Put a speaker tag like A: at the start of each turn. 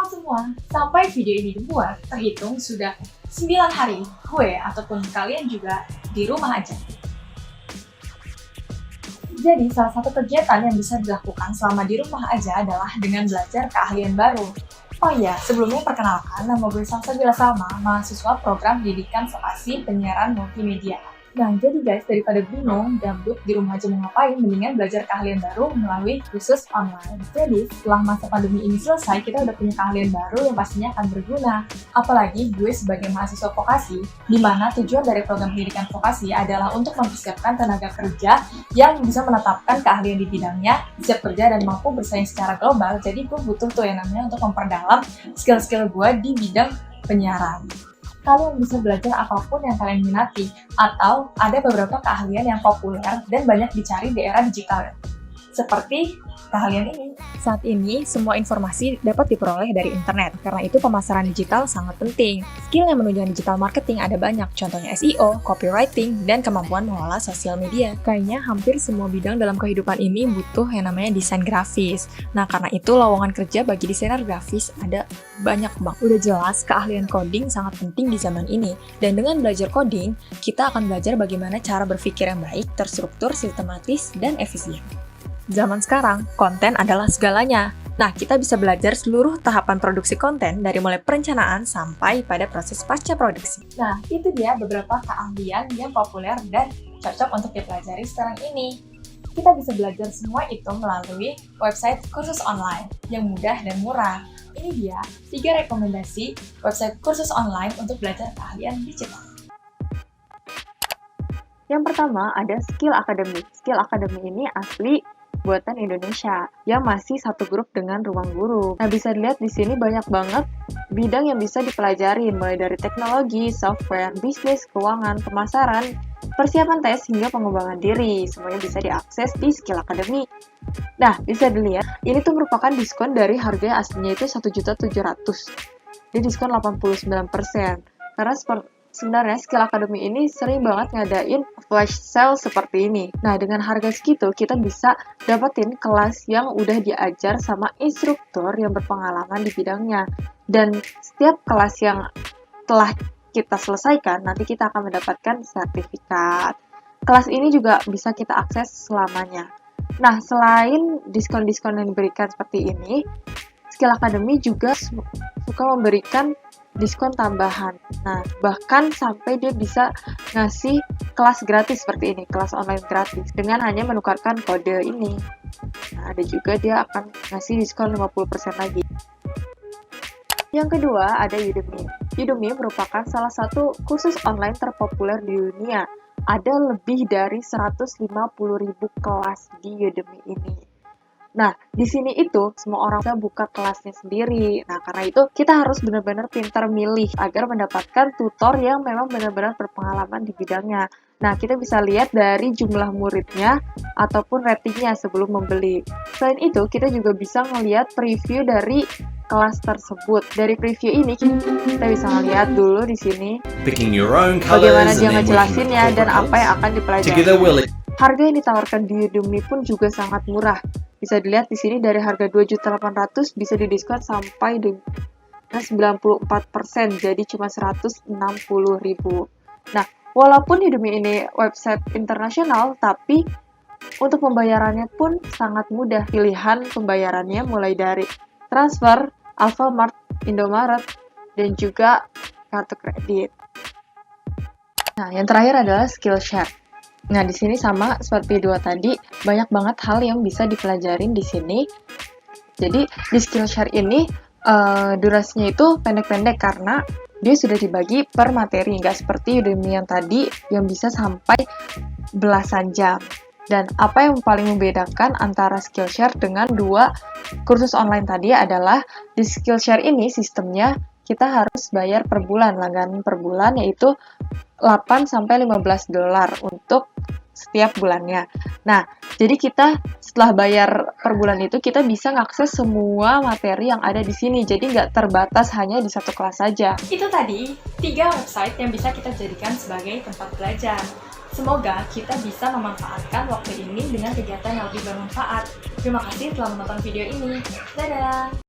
A: teman-teman semua, sampai video ini dibuat, terhitung sudah 9 hari gue ataupun kalian juga di rumah aja. Jadi salah satu kegiatan yang bisa dilakukan selama di rumah aja adalah dengan belajar keahlian baru. Oh iya, sebelumnya perkenalkan, nama gue Salsabila Salma, mahasiswa program pendidikan vokasi penyiaran multimedia. Nah, jadi guys, daripada bingung, gabut, di rumah aja mau ngapain, mendingan belajar keahlian baru melalui kursus online. Jadi, setelah masa pandemi ini selesai, kita udah punya keahlian baru yang pastinya akan berguna. Apalagi gue sebagai mahasiswa vokasi, di mana tujuan dari program pendidikan vokasi adalah untuk mempersiapkan tenaga kerja yang bisa menetapkan keahlian di bidangnya, siap kerja dan mampu bersaing secara global. Jadi, gue butuh tuh yang namanya untuk memperdalam skill-skill gue di bidang penyiaran. Kalian bisa belajar apapun yang kalian minati, atau ada beberapa keahlian yang populer dan banyak dicari di era digital. Seperti keahlian ini.
B: Saat ini, semua informasi dapat diperoleh dari internet. Karena itu, pemasaran digital sangat penting. Skill yang menunjang digital marketing ada banyak, contohnya SEO, copywriting, dan kemampuan mengelola sosial media. Kayaknya hampir semua bidang dalam kehidupan ini butuh yang namanya desain grafis. Nah, karena itu lowongan kerja bagi desainer grafis ada banyak banget. Udah jelas, keahlian coding sangat penting di zaman ini. Dan dengan belajar coding, kita akan belajar bagaimana cara berpikir yang baik, terstruktur, sistematis, dan efisien. Zaman sekarang, konten adalah segalanya. Nah, kita bisa belajar seluruh tahapan produksi konten dari mulai perencanaan sampai pada proses pasca produksi.
A: Nah, itu dia beberapa keahlian yang populer dan cocok untuk dipelajari sekarang ini. Kita bisa belajar semua itu melalui website kursus online yang mudah dan murah. Ini dia 3 rekomendasi website kursus online untuk belajar keahlian digital.
C: Yang pertama ada Skill Academy. Skill Academy ini asli buatan Indonesia yang masih satu grup dengan Ruang Guru. Nah, bisa dilihat di sini banyak banget bidang yang bisa dipelajari, mulai dari teknologi, software, bisnis, keuangan, pemasaran, persiapan tes, hingga pengembangan diri. Semuanya bisa diakses di Skill Academy. Nah, bisa dilihat, ini tuh merupakan diskon dari harga aslinya itu 1.700.000. Jadi diskon 89%. Karena sebenarnya Skill Academy ini sering banget ngadain flash sale seperti ini. Nah, dengan harga segitu, kita bisa dapetin kelas yang udah diajar sama instruktur yang berpengalaman di bidangnya. Dan setiap kelas yang telah kita selesaikan, nanti kita akan mendapatkan sertifikat. Kelas ini juga bisa kita akses selamanya. Nah, selain diskon-diskon yang diberikan seperti ini, Skill Academy juga suka memberikan diskon tambahan. Nah, bahkan sampai dia bisa ngasih kelas gratis seperti ini, kelas online gratis, dengan hanya menukarkan kode ini. Nah, ada juga dia akan ngasih diskon 50% lagi. Yang kedua, ada Udemy. Udemy merupakan salah satu kursus online terpopuler di dunia. Ada lebih dari 150.000 kelas di Udemy ini. Nah, di sini itu semua orang bisa buka kelasnya sendiri. Nah, karena itu kita harus benar-benar pintar milih agar mendapatkan tutor yang memang benar-benar berpengalaman di bidangnya. Nah, kita bisa lihat dari jumlah muridnya ataupun ratingnya sebelum membeli. Selain itu, kita juga bisa melihat preview dari kelas tersebut. Dari preview ini kita bisa lihat dulu di sini bagaimana dia ngejelasinnya dan apa yang akan dipelajari. Harga yang ditawarkan di Udemy pun juga sangat murah. Bisa dilihat di sini dari harga 2.800.000 bisa didiskon sampai dengan 94%, jadi cuma 160.000. Nah, walaupun Udemy ini website internasional, tapi untuk pembayarannya pun sangat mudah. Pilihan pembayarannya mulai dari transfer, Alfamart, Indomaret, dan juga kartu kredit. Nah, yang terakhir adalah Skillshare. Nah, di sini sama seperti dua tadi, banyak banget hal yang bisa dipelajarin di sini. Jadi, di Skillshare ini, durasinya itu pendek-pendek karena dia sudah dibagi per materi, nggak seperti Udemy yang tadi yang bisa sampai belasan jam. Dan apa yang paling membedakan antara Skillshare dengan dua kursus online tadi adalah di Skillshare ini sistemnya kita harus bayar per bulan, langganan per bulan yaitu $8-15 untuk setiap bulannya. Nah, jadi kita setelah bayar per bulan itu, kita bisa ngakses semua materi yang ada di sini. Jadi nggak terbatas hanya di satu kelas saja.
A: Itu tadi 3 website yang bisa kita jadikan sebagai tempat belajar. Semoga kita bisa memanfaatkan waktu ini dengan kegiatan yang lebih bermanfaat. Terima kasih telah menonton video ini. Dadah!